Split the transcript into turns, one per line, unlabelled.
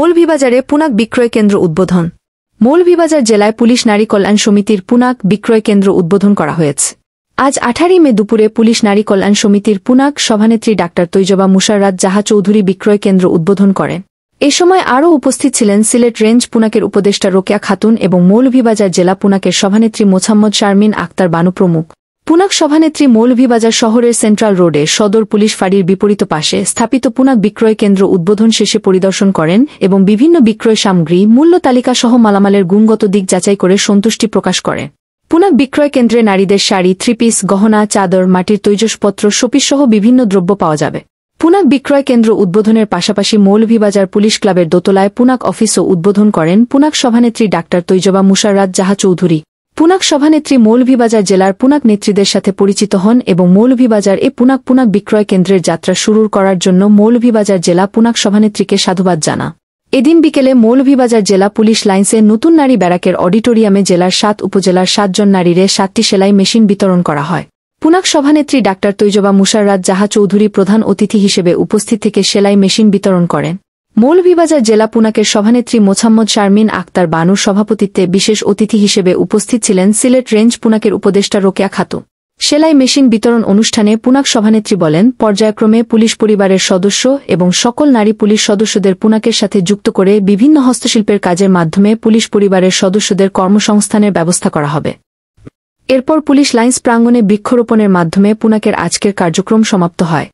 মৌলভীবাজারে পুনাক বিক্রয় কেন্দ্র উদ্বোধন। মৌলভীবাজার জেলায় পুলিশ নারী কল্যাণ সমিতির পুনাক বিক্রয় কেন্দ্র উদ্বোধন করা হয়েছে। আজ 18 মে দুপুরে পুলিশ নারী কল্যাণ সমিতির পুনাক সভানেত্রী ডাক্তার তৈজবা মুশাররাত জাহা চৌধুরী বিক্রয় কেন্দ্র উদ্বোধন করেন। এ সময় আরও উপস্থিত ছিলেন সিলেট রেঞ্জ পুনাকের উপদেষ্টা রোকেয়া খাতুন এবং মৌলভীবাজার জেলা পুনাকের সভানেত্রী মোছাম্মদ শারমিন আক্তার বানু প্রমুখ। পুনাক সভানেত্রী মৌলভীবাজার শহরের সেন্ট্রাল রোডে সদর পুলিশ ফাঁড়ির বিপরীত পাশে স্থাপিত পুনাক বিক্রয় কেন্দ্র উদ্বোধন শেষে পরিদর্শন করেন এবং বিভিন্ন বিক্রয় সামগ্রী মূল্য তালিকা সহ মালামালের গুণগত দিক যাচাই করে সন্তুষ্টি প্রকাশ করেন। পুনাক বিক্রয় কেন্দ্রে নারীদের শাড়ি, থ্রি-পিস, গহনা, চাদর, মাটির তৈজসপত্র, শোপিস সহ বিভিন্ন দ্রব্য পাওয়া যাবে। পুনাক বিক্রয় কেন্দ্র উদ্বোধনের পাশাপাশি মৌলভীবাজার পুলিশ ক্লাবের দোতলায় পুনাক অফিসও উদ্বোধন করেন পুনাক সভানেত্রী ডাক্তার তৈজবা মুশাররাত জাহা চৌধুরী। পুনাক সভানেত্রী মৌলভীবাজার জেলার পুনাক নেত্রীদের সাথে পরিচিত হন এবং মৌলভীবাজার পুনাক বিক্রয় কেন্দ্রের যাত্রা শুরু করার জন্য মৌলভীবাজার জেলা পুনাক সভানেত্রীকে সাধুবাদ জানা। এদিন বিকেলে মৌলভীবাজার জেলা পুলিশ লাইন্সের নতুন নারী ব্যারাকের অডিটোরিয়ামে জেলার 7 উপজেলার 7 জন নারীরে 7টি সেলাই মেশিন বিতরণ করা হয়। পুনাক সভানেত্রী ডাক্তার তৈজবা মুশাররাত জাহা চৌধুরী প্রধান অতিথি হিসেবে উপস্থিত থেকে সেলাই মেশিন বিতরণ করেন। মৌলভীবাজার জেলা পুনাকের সভানেত্রী মোছাম্মদ শারমিন আক্তার বানুর সভাপতিত্বে বিশেষ অতিথি হিসেবে উপস্থিত ছিলেন সিলেট রেঞ্জ পুনাকের উপদেষ্টা রোকেয়া খাতুন। সেলাই মেশিন বিতরণ অনুষ্ঠানে পুনাক সভানেত্রী বলেন, পর্যায়ক্রমে পুলিশ পরিবারের সদস্য এবং সকল নারী পুলিশ সদস্যদের পুনাকের সাথে যুক্ত করে বিভিন্ন হস্তশিল্পের কাজের মাধ্যমে পুলিশ পরিবারের সদস্যদের কর্মসংস্থানের ব্যবস্থা করা হবে। এরপর পুলিশ লাইন্স প্রাঙ্গণে বৃক্ষরোপণের মাধ্যমে পুনাকের আজকের কার্যক্রম সমাপ্ত হয়।